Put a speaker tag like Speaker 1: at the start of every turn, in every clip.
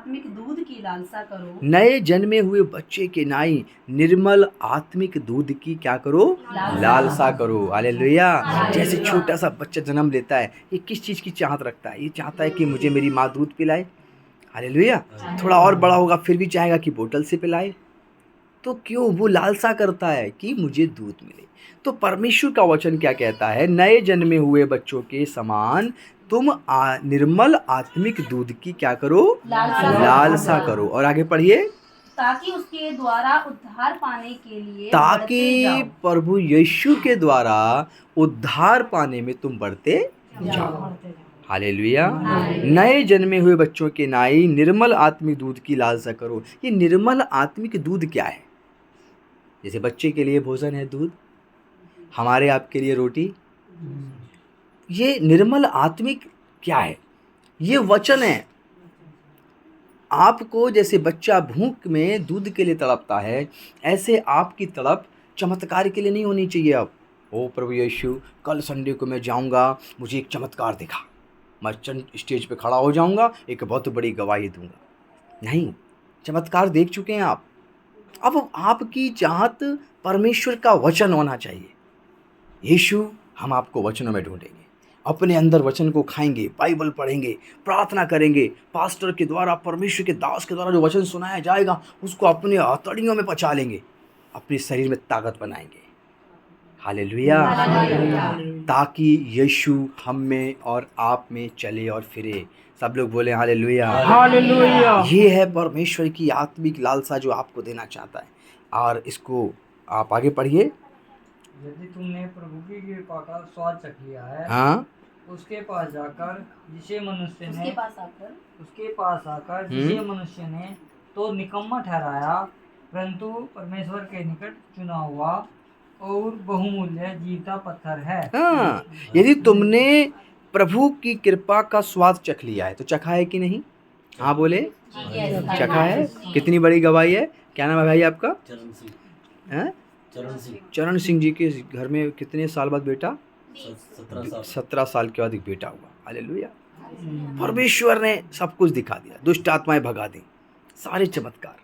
Speaker 1: आत्मिक दूध की लालसा करो।
Speaker 2: नए जन्मे हुए बच्चे के नाई निर्मल आत्मिक दूध की क्या करो? लालसा करो। हालेलुया। जैसे छोटा सा बच्चा जन्म लेता है, ये किस चीज़ की चाहत रखता है? ये चाहता है कि मुझे मेरी माँ दूध पिलाए। हालेलुया। थोड़ा और बड़ा होगा फिर भी चाहेगा कि बोतल से पिलाए। तो क्यों? वो लालसा करता है कि मुझे दूध मिले। तो परमेश्वर का वचन क्या कहता है? नए जन्मे हुए बच्चों के समान तुम निर्मल आत्मिक दूध की क्या करो? लालसा करो। और आगे पढ़िए।
Speaker 1: ताकि उसके द्वारा उद्धार पाने के लिए
Speaker 2: ताकि
Speaker 1: बढ़ते जाओ।
Speaker 2: प्रभु यीशु के द्वारा उद्धार पाने में तुम बढ़ते जाओ। हालेलुया। नए जन्मे हुए बच्चों के नाई निर्मल आत्मिक दूध की लालसा करो। ये निर्मल आत्मिक दूध क्या है? जैसे बच्चे के लिए भोजन है दूध, हमारे आपके लिए रोटी। ये निर्मल आत्मिक क्या है? ये वचन है। आपको जैसे बच्चा भूख में दूध के लिए तड़पता है, ऐसे आपकी तड़प चमत्कार के लिए नहीं होनी चाहिए। अब ओ प्रभु यीशु, कल संडे को मैं जाऊंगा, मुझे एक चमत्कार दिखा, मैं स्टेज पे खड़ा हो जाऊंगा, एक बहुत बड़ी गवाही दूंगा। नहीं, चमत्कार देख चुके हैं आप। अब आपकी चाहत परमेश्वर का वचन होना चाहिए। यीशु, हम आपको वचनों में ढूंढेंगे, अपने अंदर वचन को खाएंगे, बाइबल पढ़ेंगे, प्रार्थना करेंगे, पास्टर के द्वारा, परमेश्वर के दास के द्वारा जो वचन सुनाया जाएगा उसको अपने हथौड़ियों में पचा लेंगे, अपने शरीर में ताकत बनाएंगे। हालेलुया। ताकि यीशु हम में और आप में चले और फिरे। सब लोग बोले हालेलुया।
Speaker 3: हालेलुया।
Speaker 2: ये है परमेश्वर की आत्मिक लालसा जो आपको देना चाहता है। और इसको आप आगे पढ़िए।
Speaker 3: यदि तुमने प्रभु की कृपा का स्वाद चख लिया है,
Speaker 2: हाँ,
Speaker 3: उसके पास आकर जिसे मनुष्य ने तो निकम्मा ठहराया, परंतु परमेश्वर के निकट चुना हुआ और बहुमूल्य जीवता पत्थर है।
Speaker 2: हाँ, यदि तुमने प्रभु की कृपा का स्वाद चख लिया है, तो चखा है कि नहीं? हाँ बोले, चखा है। कितनी बड़ी गवाही है। क्या नाम है भाई आपका? चरण सिंह जी के घर में कितने साल बाद बेटा? 17 साल के बाद एक बेटा हुआ। हालेलुया। परमेश्वर ने सब कुछ दिखा दिया, दुष्ट आत्माएं भगा दी, सारे चमत्कार।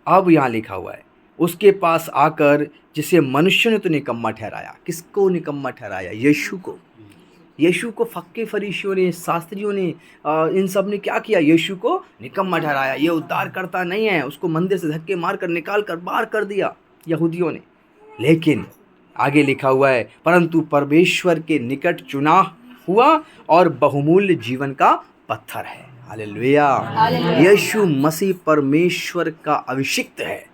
Speaker 2: अब यहाँ लिखा हुआ है, उसके पास आकर जिसे मनुष्य ने तो निकम्मा ठहराया। किसको निकम्मा ठहराया? यीशु को। यीशु को फक्के फरीसियों ने, शास्त्रियों ने, इन सब ने क्या किया? यीशु को निकम्मा ठहराया। ये उद्धार करता नहीं है, उसको मंदिर से धक्के मार कर निकाल कर बाहर कर दिया यहूदियों ने। लेकिन आगे लिखा हुआ है, परंतु परमेश्वर के निकट चुना हुआ और बहुमूल्य जीवन का पत्थर है। हालेलुया। यीशु मसीह परमेश्वर का अभिषिक्त है।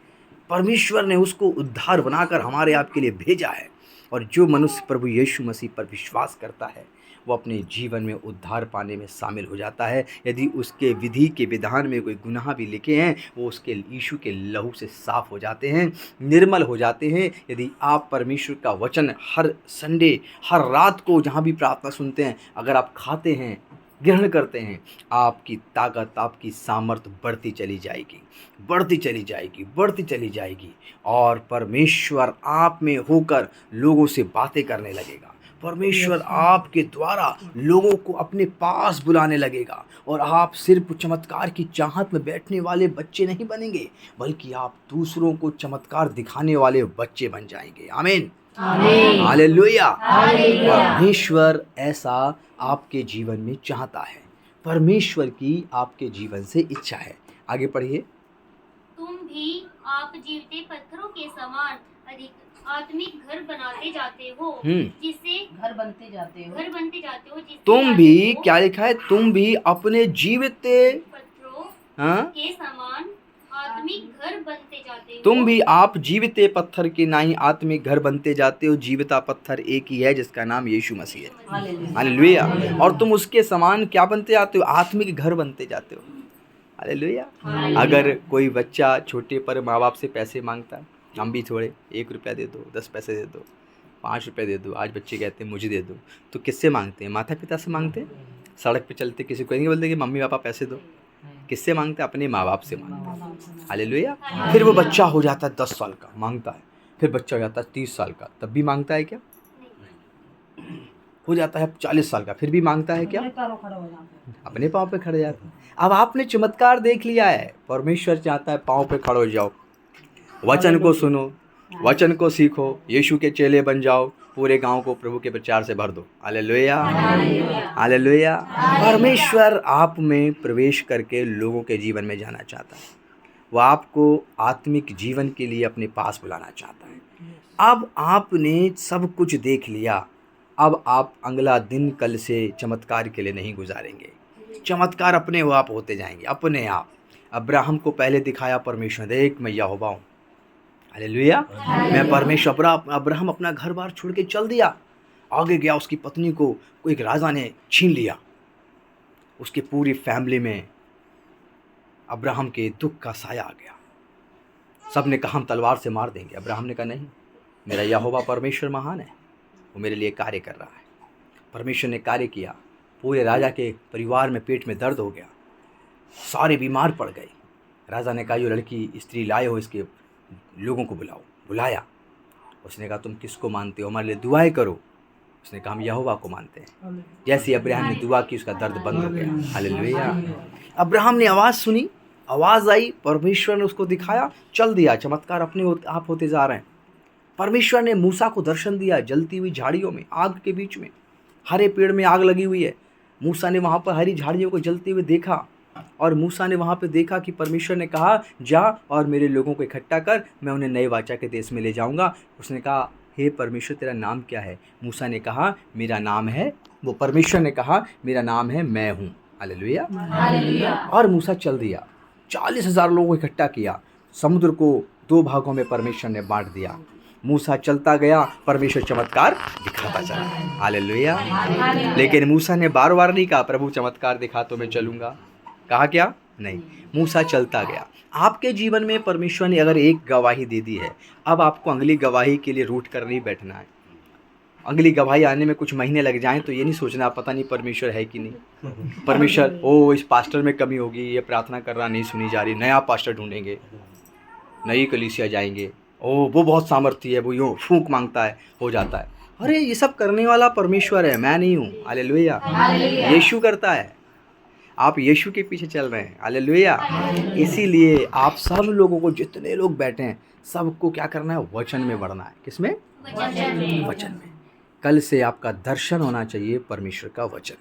Speaker 2: परमेश्वर ने उसको उद्धार बनाकर हमारे आपके लिए भेजा है। और जो मनुष्य प्रभु यीशु मसीह पर विश्वास करता है, वो अपने जीवन में उद्धार पाने में शामिल हो जाता है। यदि उसके विधि के विधान में कोई गुनाह भी लिखे हैं, वो उसके यीशु के लहू से साफ हो जाते हैं, निर्मल हो जाते हैं। यदि आप परमेश्वर का वचन हर संडे, हर रात को जहाँ भी प्रार्थना सुनते हैं, अगर आप खाते हैं, ग्रहण करते हैं, आपकी ताकत, आपकी सामर्थ्य बढ़ती चली जाएगी, बढ़ती चली जाएगी, बढ़ती चली जाएगी। और परमेश्वर आप में होकर लोगों से बातें करने लगेगा। परमेश्वर आपके द्वारा लोगों को अपने पास बुलाने लगेगा। और आप सिर्फ चमत्कार की चाहत में बैठने वाले बच्चे नहीं बनेंगे, बल्कि आप दूसरों को चमत्कार दिखाने वाले बच्चे बन जाएंगे। आमीन। हालेलुया। परमेश्वर ऐसा आपके जीवन में चाहता है। परमेश्वर की आपके जीवन से इच्छा है। आगे पढ़िए।
Speaker 4: तुम भी आप जीवते पत्थरों के समान अधिक आत्मिक घर बनाते जाते हो, जिससे
Speaker 1: घर बनते जाते हो जिससे
Speaker 2: तुम भी, क्या लिखा है? तुम भी अपने जीवते
Speaker 4: पत्थरों
Speaker 2: हाँ
Speaker 4: के समान आत्मिक घर बनते जाते हो।
Speaker 2: तुम भी आप जीवते पत्थर के नहीं आत्मिक घर बनते जाते हो। जीवता पत्थर एक ही है, जिसका नाम यीशु मसीह है। हालेलुया। और तुम उसके समान क्या बनते जाते हो? आत्मिक घर बनते जाते हो। हालेलुया। अगर कोई बच्चा छोटे पर माँ बाप से पैसे मांगता है, हम भी थोड़े, 1 रुपया दे दो, 10 पैसे दे दो, 5 रुपये दे दो, आज बच्चे कहते हैं मुझे दे दो, तो किससे मांगते हैं? माता पिता से मांगते हैं। सड़क पे चलते किसी को नहीं बोलते कि मम्मी पापा पैसे दो। किससे मांगते हैं? अपने माँ बाप से मांगते हैं। हालेलुया। फिर वो बच्चा हो जाता है 10 साल का, मांगता है। फिर बच्चा हो जाता है 30 साल का, तब भी मांगता है क्या? हो जाता है 40 साल का, फिर भी मांगता है क्या?
Speaker 3: पैरों खड़े हो जाते हैं।
Speaker 2: अपने पाँव पे खड़े जाते हैं। अब आपने चमत्कार देख लिया है, परमेश्वर चाहता है पाँव पे खड़े हो जाओ, वचन को सुनो, वचन को सीखो, यीशु के चेले बन जाओ, पूरे गांव को प्रभु के प्रचार से भर दो। Hallelujah, hallelujah. परमेश्वर आप में प्रवेश करके लोगों के जीवन में जाना चाहता है। वो आपको आत्मिक जीवन के लिए अपने पास बुलाना चाहता है। अब आपने सब कुछ देख लिया, अब आप अगला दिन कल से चमत्कार के लिए नहीं गुजारेंगे। चमत्कार अपने आप होते जाएंगे, अपने आप। अब्राहम को पहले दिखाया परमेश्वर, देख मैं यहोवा हूँ। हालेलुया, मैं परमेश्वर। अब्राहम अपना घर बार छोड़ के चल दिया, आगे गया, उसकी पत्नी को एक राजा ने छीन लिया। उसके पूरी फैमिली में अब्राहम के दुख का साया आ गया। सब ने कहा हम तलवार से मार देंगे। अब्राहम ने कहा नहीं, मेरा यहोवा परमेश्वर महान है, वो मेरे लिए कार्य कर रहा है। परमेश्वर ने कार्य किया, पूरे राजा के परिवार में पेट में दर्द हो गया, सारे बीमार पड़ गए। राजा ने कहा जो लड़की स्त्री लाए हो इसके लोगों को बुलाओ। बुलाया, उसने कहा तुम किसको मानते हो, हमारे लिए दुआएं करो। उसने कहा हम यहोवा को मानते हैं। जैसे अब्राहम ने दुआ की, उसका दर्द बंद हो गया। हालेलुया। अब्राहम ने आवाज़ सुनी, आवाज़ आई, परमेश्वर ने उसको दिखाया, चल दिया। चमत्कार अपने आप होते जा रहे हैं। परमेश्वर ने मूसा को दर्शन दिया, जलती हुई झाड़ियों में, आग के बीच में, हरे पेड़ में आग लगी हुई है। मूसा ने वहाँ पर हरी झाड़ियों को जलते हुए देखा, और मूसा ने वहाँ पे देखा कि परमेश्वर ने कहा जा और मेरे लोगों को इकट्ठा कर, मैं उन्हें नए वाचा के देश में ले जाऊँगा। उसने कहा हे परमेश्वर तेरा नाम क्या है? मूसा ने कहा मेरा नाम है, वो परमेश्वर ने कहा मेरा नाम है मैं हूँ। Hallelujah, hallelujah. और मूसा चल दिया, 40,000 लोगों को इकट्ठा किया, समुद्र को 2 भागों में परमेश्वर ने बांट दिया। मूसा चलता गया, परमेश्वर चमत्कार दिखाता चला। हालेलुया। लेकिन मूसा ने बार बार नहीं कहा प्रभु चमत्कार दिखा तो मैं चलूँगा। कहा क्या? नहीं, मूसा चलता गया। आपके जीवन में परमेश्वर ने अगर एक गवाही दे दी है, अब आपको अगली गवाही के लिए रूट कर नहीं बैठना है। अगली गवाही आने में कुछ महीने लग जाएं तो ये नहीं सोचना पता नहीं परमेश्वर है कि नहीं। परमेश्वर इस पास्टर में कमी होगी, ये प्रार्थना कर रहा नहीं सुनी जा रही, नया पास्टर ढूंढेंगे, नई कलीसिया जाएंगे, वो बहुत सामर्थ्य है, वो यूँ फूंक मांगता है, हो जाता है। अरे ये सब करने वाला परमेश्वर है, मैं नहीं हूँ। हालेलुया। यीशु करता है, आप यीशु के पीछे चल रहे हैं। हालेलुया। इसीलिए आप सब लोगों को, जितने लोग बैठे हैं, सबको क्या करना है? वचन में बढ़ना है। किसमें? वचन में। कल से आपका दर्शन होना चाहिए परमेश्वर का वचन।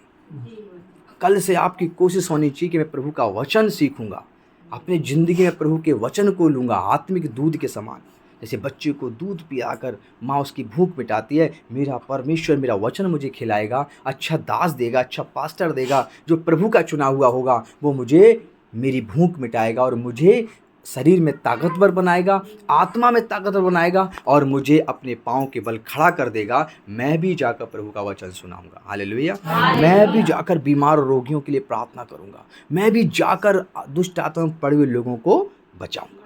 Speaker 2: कल से आपकी कोशिश होनी चाहिए कि मैं प्रभु का वचन सीखूंगा, अपनी ज़िंदगी में प्रभु के वचन को लूँगा आत्मिक दूध के समान। जैसे बच्चे को दूध पिलाकर माँ उसकी भूख मिटाती है, मेरा परमेश्वर मेरा वचन मुझे खिलाएगा, अच्छा दास देगा, अच्छा पास्टर देगा, जो प्रभु का चुना हुआ होगा, वो मुझे मेरी भूख मिटाएगा और मुझे शरीर में ताकतवर बनाएगा, आत्मा में ताकतवर बनाएगा और मुझे अपने पाँव के बल खड़ा कर देगा। मैं भी जाकर प्रभु का वचन सुनाऊंगा। हालेलुया। मैं भी जाकर बीमार और रोगियों के लिए प्रार्थना करूंगा, मैं भी जाकर दुष्ट आत्मा में पड़े हुए लोगों को बचाऊंगा।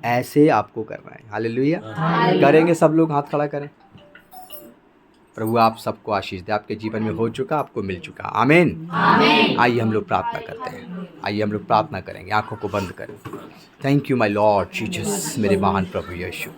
Speaker 2: ऐसे आपको करना है। हालेलुया। करेंगे सब लोग? हाथ खड़ा करें। प्रभु आप सबको आशीष दे। आपके जीवन में हो चुका, आपको मिल चुका। आमीन। आइए हम लोग प्रार्थना करते हैं। आइए हम लोग प्रार्थना करेंगे, आंखों को बंद करें। Thank you my Lord Jesus, मेरे महान प्रभु यीशु।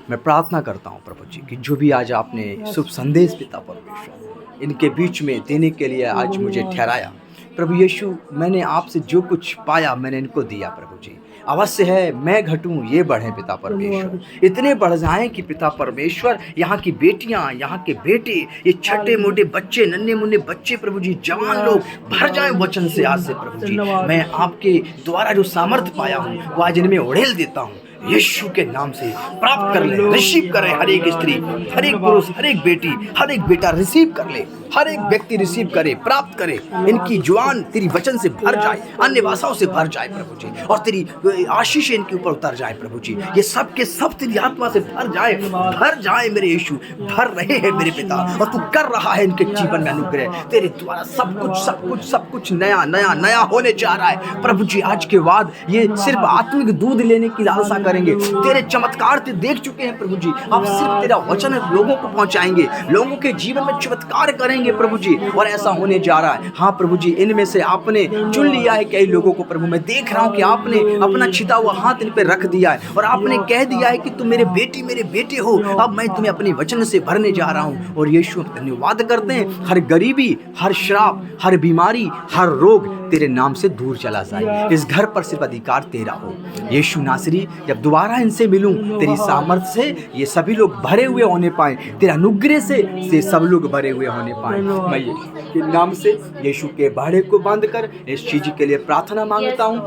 Speaker 2: मैं प्रार्थना करता हूँ प्रभु जी कि जो भी आज आपने शुभ संदेश पिता परमेश्वर इनके बीच में देने के लिए आज मुझे ठहराया, प्रभु यीशु मैंने आपसे जो कुछ पाया मैंने इनको दिया। प्रभु जी अवश्य है मैं घटूं ये बढ़ें पिता परमेश्वर, इतने बढ़ जाएं कि पिता परमेश्वर यहाँ की बेटियाँ, यहाँ के बेटे, ये छोटे मोटे बच्चे, नन्हे मुन्ने बच्चे प्रभु जी, जवान लोग भर जाएं वचन से आज से प्रभु जी। मैं आपके द्वारा जो सामर्थ्य पाया हूँ वो आज इनमें उड़ेल देता हूँ यीशु के नाम से। प्राप्त कर ले, रिसीव करे हर एक स्त्री, हर एक पुरुष, हर एक बेटी, हर एक बेटा रिसीव कर ले, हर एक व्यक्ति रिसीव करे, प्राप्त करे। इनकी जुबान तेरी वचन से भर जाए, अन्य भाषाओं से भर जाए प्रभु जी, और तेरी आशीष इनके ऊपर उतर जाए प्रभु जी। ये सब के सब तेरी आत्मा से भर जाए मेरे यीशु, भर रहे हैं मेरे पिता, और तू कर रहा है इनके जीवन में अनुग्रह। तेरे द्वारा सब कुछ नया होने जा रहा है प्रभु जी। आज के बाद ये सिर्फ आत्मिक दूध लेने की लालसा करेंगे। तेरे चमत्कार ते देख चुके हैं प्रभु जी, आप सिर्फ तेरा वचन लोगों को पहुंचाएंगे, लोगों के जीवन में चमत्कार करेंगे प्रभु जी, और ऐसा होने जा रहा है। हाँ प्रभु जी, इनमें से आपने चुन लिया है कई लोगों को प्रभु। मैं देख रहा हूँ कि आपने अपना छिदा हुआ हाथ इन पे रख दिया है और आपने कह दिया है कि तुम मेरे बेटी मेरे बेटे हो, अब मैं तुम्हें अपने वचन से भरने जा रहा हूँ। और यीशु हम धन्यवाद करते हैं, हर गरीबी, हर श्राप, हर बीमारी, हर रोग तेरे नाम से दूर चला जाए। इस घर पर सिर्फ अधिकार तेरा हो यीशु नासरी। जब दोबारा इनसे मिलूं, तेरी सामर्थ से ये सभी लोग भरे हुए होने पाए, तेरा अनुग्रह से सब लोग भरे हुए होने पाए। मैं यीशु के नाम से यीशु के बाड़े को बंद कर इस चीज के लिए प्रार्थना मांगता हूँ,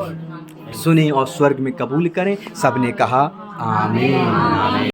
Speaker 2: सुने और स्वर्ग में कबूल करें। सबने कहा आमीन।